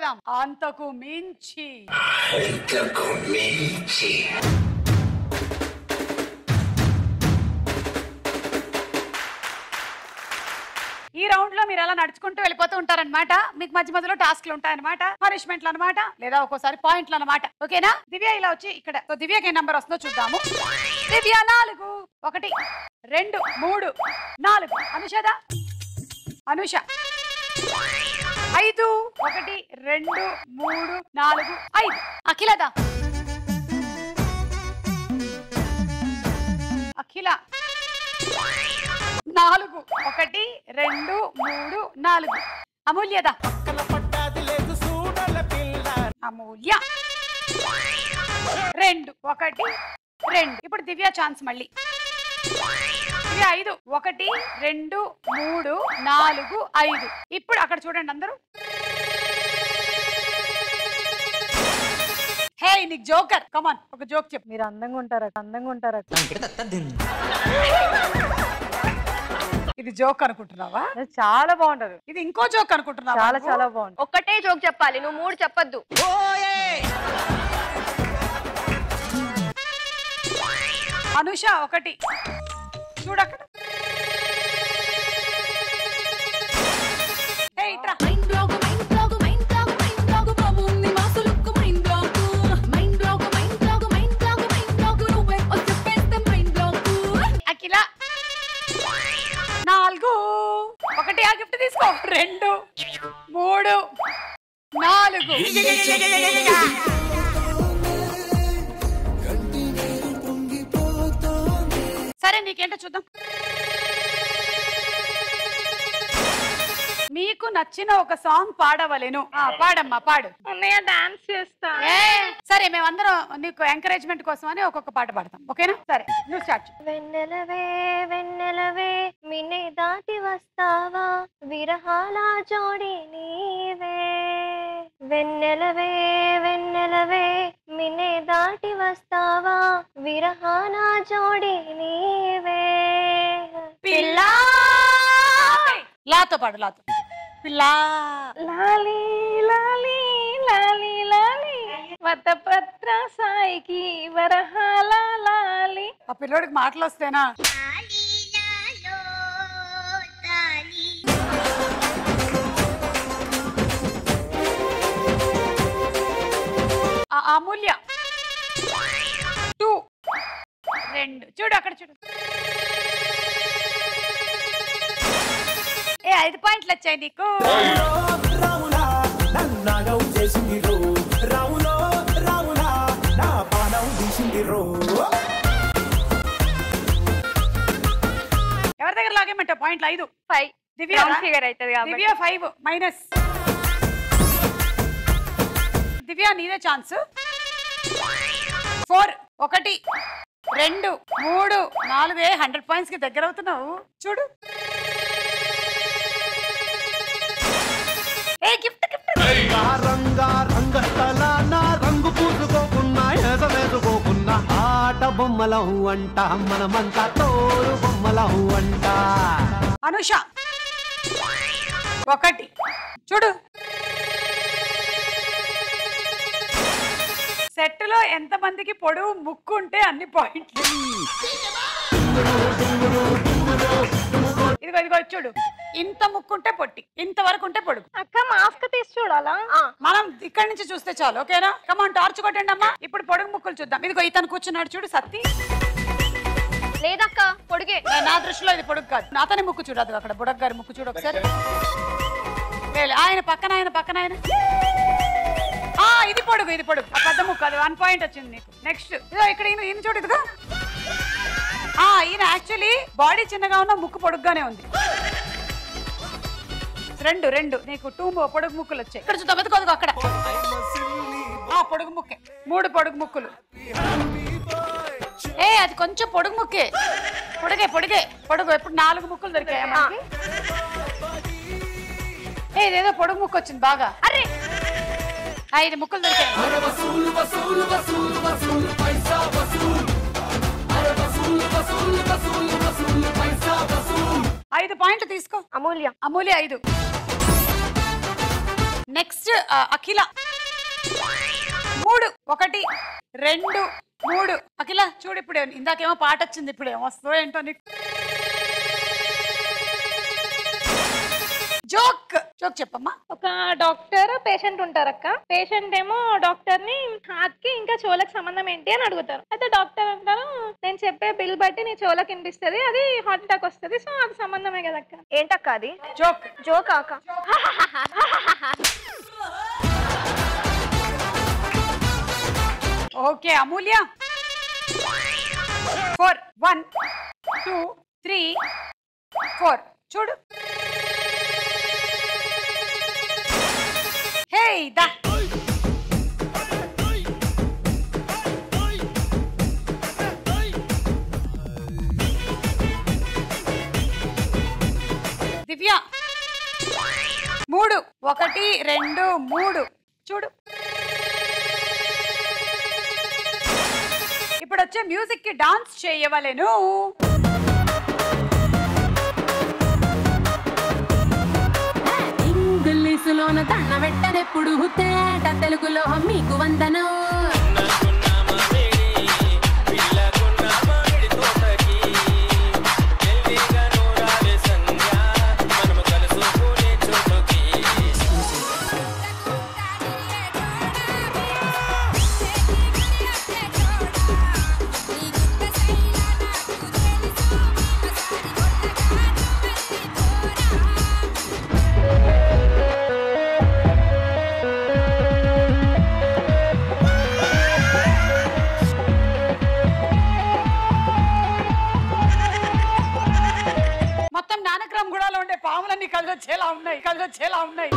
చూద్దాం. అంతకు మించి ఈ రౌండ్ లో మీరు అలా నడుచుకుంటూ వెళ్ళిపోతూ ఉంటారన్నమాట. మీకు మధ్య మధ్యలో టాస్క్లు ఉంటాయన్నమాట, పనిష్మెంట్లు అనమాట, లేదా ఒక్కోసారి పాయింట్లు అనమాట. ఓకేనా? దివ్య ఇలా వచ్చి ఇక్కడ దివ్యకి ఏ నంబర్ వస్తుందో చూద్దాము. దివ్య 4 1 2 3 4. అనుషదా? అనుష 5 1 2 3 4 5. అఖిలదా? అఖిల 4 1 2 3 4. అమూల్యదా? అమూల్య 2 1 2. ఇప్పుడు దివ్య ఛాన్స్ మళ్ళీ. దివ్య 5 1 2 3 4 5. ఇప్పుడు అక్కడ చూడండి అందరూ. హే నీకు జోకర్, కమాన్ ఒక జోక్ చెప్పు. మీరు అందంగా ఉంటారట. ఇది జోక్ అనుకుంటున్నావా? చాలా బాగుంటది. ఇది ఇంకో జోక్ అనుకుంటున్నావా? చాలా చాలా బాగుంది. ఒక్కటే జోక్ చెప్పాలి, నువ్వు 3 చెప్పొద్దు. అనుష 1 చూడక్కడ. అఖిల 4 1. ఆ గిఫ్ట్ తీసుకో. 2 3 4. సరే నీకేంటో చూద్దాం. మీకు నచ్చిన ఒక సాంగ్ పాడవలేను. పాడమ్మా, పాడు. అన్నయ్య డాన్స్ చేస్తా. సరే మేమందరం నీకు ఎంకరేజ్మెంట్ కోసం అని ఒక్కొక్క పాట పాడతాం. ఓకేనా? సరే నువ్వు స్టార్ట్. వెన్నెలవే వెన్నెలవే మిన్నే దాటి వస్తావా విరహాల జోడి నీవే. వెన్నెలవే వెన్నెలవే మిన్నే దాటి వస్తావా విరహాల జోడి నీవే. పిల్లా లాతో పాడు. లాతో పిల్లా. లాలి లాలి లాలి లాలి వతపత్ర సాయికి వరహాల లాలి. ఆ పిల్లోడికి మాటలు వస్తేనా? అమూల్య 2 2. చూడు అక్కడ చూడు. 5 పాయింట్లు వచ్చాయి నీకు. ఎవరి దగ్గర లాగేమంట పాయింట్లు? 5 5. దివ్య ఫిగర్ అవుతుంది కాబట్టి దివ్య 5 మైనస్. దివ్య నీదే ఛాన్స్. 4 1 2 3 4. 100 పాయింట్స్ కి దగ్గర అవుతున్నావు. చూడు. రంగు పూసుకోకున్నా ఎసవేసుకోకున్నా ఆట బొమ్మలం అంట మనమంతా తోడు బొమ్మలం అంట. అనుష 1 చూడు. సెట్ లో ఎంత మందికి పొడవు ముక్కు ఉంటే అన్ని పాయింట్లు. ఇదిగో ఇదిగో చూడు. ఇంత ముక్కుంటే పొట్టి, ఇంతవరకు ఉంటే పొడుగు. అక్క మాస్క్ తీసి చూడాలా? మనం ఇక్కడి నుంచి చూస్తే చాలు. ఓకేనా? కమాన్ టార్చ్ కొట్టండి అమ్మా. ఇప్పుడు పొడుగు ముక్కులు చూద్దాం. ఇదిగో ఇతను కూర్చున్నాడు చూడు. సత్తి లేదక్క పొడిగే. నా దృష్టిలో ఇది పొడుగు కాదు. అతని ముక్కు చూడదు. అక్కడ బుడగ గారి ముక్కు చూడు ఒకసారి. ఆయన పక్కన ఇది పొడుగు, ఇది పొడుగు. ఆ పెద్ద ముక్కు. అది 1 పాయింట్ వచ్చింది నీకు. నెక్స్ట్ ఇదో ఇక్కడ ఈయన చూడు. ఇదిగో ఈయన యాక్చువల్లీ బాడీ చిన్నగా ఉన్న ముక్కు పొడుగ్గానే ఉంది. 2 నీకు 2 పొడుగు ముక్కులు వచ్చాయి. ఇక్కడ చూద్దాం. ఎదుకోదుగో అక్కడ పొడుగు ముక్కే. 3 పొడుగు ముక్కులు. అది కొంచెం పొడుగు ముక్కే. పొడుగు. ఎప్పుడు 4 ముక్కులు దొరికాయా మనకి? ఇదేదో పొడుగు ముక్కు వచ్చింది బాగా. అరే 5 ముక్కులు దొరికాయి. 5 పాయింట్లు తీసుకో. అమూల్య 5. నెక్స్ట్ అఖిల 3 1 2 3 అఖిల చూడు ఇప్పుడు ఇందాకేమో పాట వచ్చింది ఇప్పుడు ఏమొస్తుందో ఏంటో నీకు జోక్ చెప్పమ్మా. ఒక డాక్టర్ పేషెంట్ ఉంటారక్క. పేషెంట్ ఏమో డాక్టర్ ని హార్ట్ కి ఇంకా చెవులకు సంబంధం ఏంటి అని అడుగుతారు. అయితే డాక్టర్ అంటారు నేను చెప్పే బిల్ బట్టి నీ చెవులకు వినిపిస్తుంది, అది హార్ట్ అటాక్ వస్తుంది, సో అది సంబంధమే కదక్క. ఏంటక్క అది? జోక్ అక్క. ఓకే అమూల్య 4 1 2 3 4 చూడు. హే దా దివ్య 3 1 2 3 చూడు. ఇప్పుడు వచ్చే మ్యూజిక్ కి డాన్స్ చేయవలెను. ఇంగ్లీషులోన దండ పెట్టనెప్పుడు తేట తెలుగులో మీకు వందనం. కళ్ళొచ్చేలా ఉన్నాయి.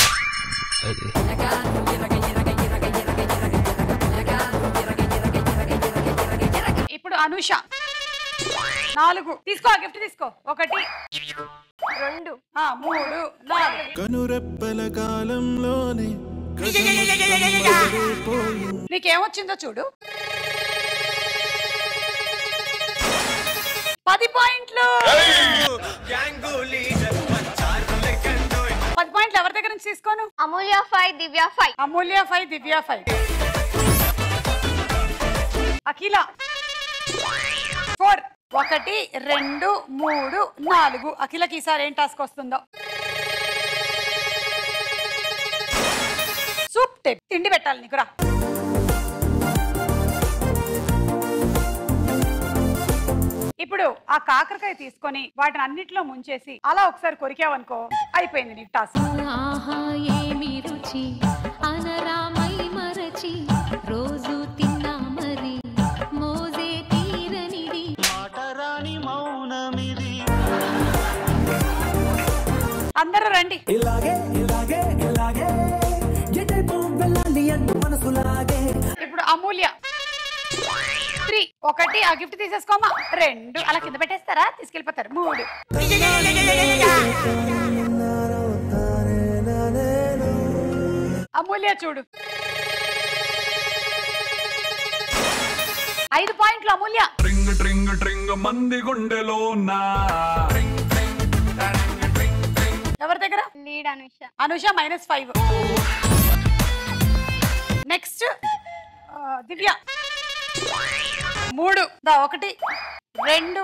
ఇప్పుడు అనుష 4 తీసుకో, గిఫ్ట్ తీసుకో. 1 2 3 4 కనురెప్పల కాలంలోనే నీకేమొచ్చిందో చూడు. 10 పాయింట్లు. 10 పాయింట్లు ఎవరి దగ్గర నుంచి తీసుకోను? అమూల్య 5 దివ్య 5. అమూల్య 5 దివ్య 5. అఖిల 4 1 2 3 4. అఖిలకి ఈసారి ఏం టాస్క్ వస్తుందో. సూప్ టైప్ తిండి పెట్టాలి నీకు రా. ఇప్పుడు ఆ కాకరకాయ తీసుకొని వాటిని అన్నిట్లో ముంచేసి అలా ఒకసారి కొరికావనుకో అయిపోయింది నీ టాస్క్. ఆహా ఏమి రుచి అనరామై మరచి రోజు తిన్నా మరి మోజే తీరనిది మాటరాని మౌనమిది. అందరూ రండి. ఇప్పుడు అమూల్య 3 1 ఆ గిఫ్ట్ తీసేసుకోమా. 2 అలా కింద పెట్టేస్తారా, తీసుకెళ్ళిపోతారు. 3 అమూల్య చూడు 5 పాయింట్లు అమూల్య. ట్రింగ్ ట్రింగ్ ట్రింగ్ మంది గుండెలోనా. ఎవరి దగ్గర? లీడ్ అనుష. అనుష -5. నెక్స్ట్ దివ్య 3 1 2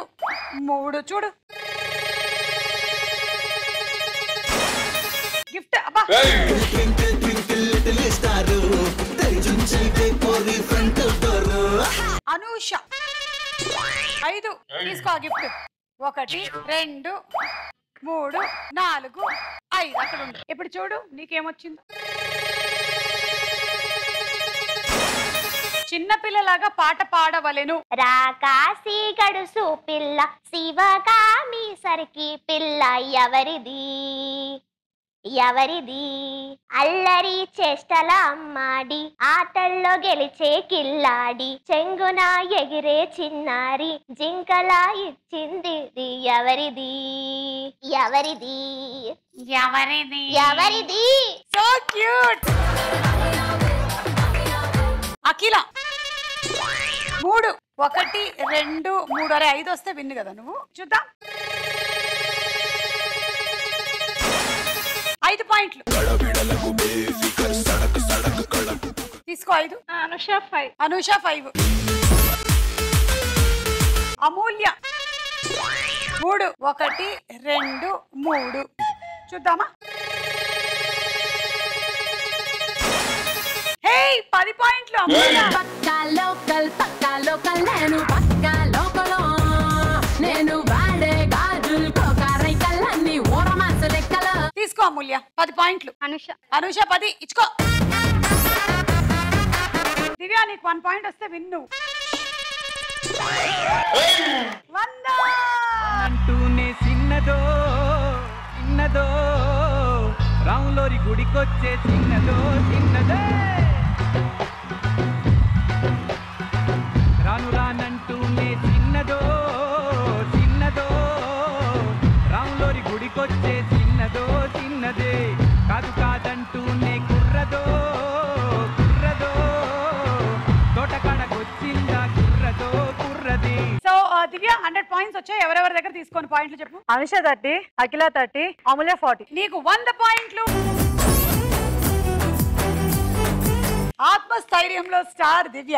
3 చూడు. గిఫ్ట్ అబ్బా. అనూష 5 తీసుకో ఆ గిఫ్ట్. 1 2 3 4 5 అక్కడ ఉంది. ఇప్పుడు చూడు నీకేమొచ్చిందో. చిన్న పిల్లలాగా పాట పాడవలెను. రాకాసి గడుసు పిల్ల శివగామి సరికి పిల్ల ఎవరిది ఎవరిది అల్లరి చేష్టల అమ్మాడి ఆటల్లో గెలిచే కిల్లాడి చెంగున ఎగిరే చిన్నారి జింకలా ఇచ్చింది ఎవరిది ఎవరిది ఎవరిది ఎవరిది సో క్యూట్. అఖిల 3 1 2 3 అరే 5 వస్తే విన్ను కదా నువ్వు. చూద్దాం. 5 పాయింట్లు. తీసుకో 5. అనుష 5. అనూష 5. అమూల్య 3. 1 2 3. చూద్దామా? హే 10 పాయింట్లు అమూల్య. పక్కా లోకల్ నేను పక్కా లోకలో నేను వాడే గాజులు కోకారై కళ్ళన్ని ఓరమాస లెక్కల. తీసుకో అమూల్య 10 పాయింట్లు. అనుష 10 ఇచ్చుకో. దివ్య నీకు 1 పాయింట్ వస్తే విన్ను. 100 అంటూనే చిన్నదో చిన్నదో రాములోరి గుడికొచ్చే చిన్నదో చిన్నదే రాను రానంటూనే చిన్నదో చిన్నదో రాములోరి గుడికొచ్చే చిన్నదో చిన్నదే కాదు కాదంటూనే కుర్రదో కుర్రదో తోటకాడకొచ్చిందా కుర్రదో కుర్రది. సో దివ్య 100 పాయింట్స్ వచ్చాయి. ఎవరెవరి దగ్గర తీసుకొని పాయింట్లు చెప్పు. అనుష 30, అఖిల 30, అమూల్య 40. నీకు 100 పాయింట్లు. ఆత్మస్థైర్యంలో స్టార్ దివ్య.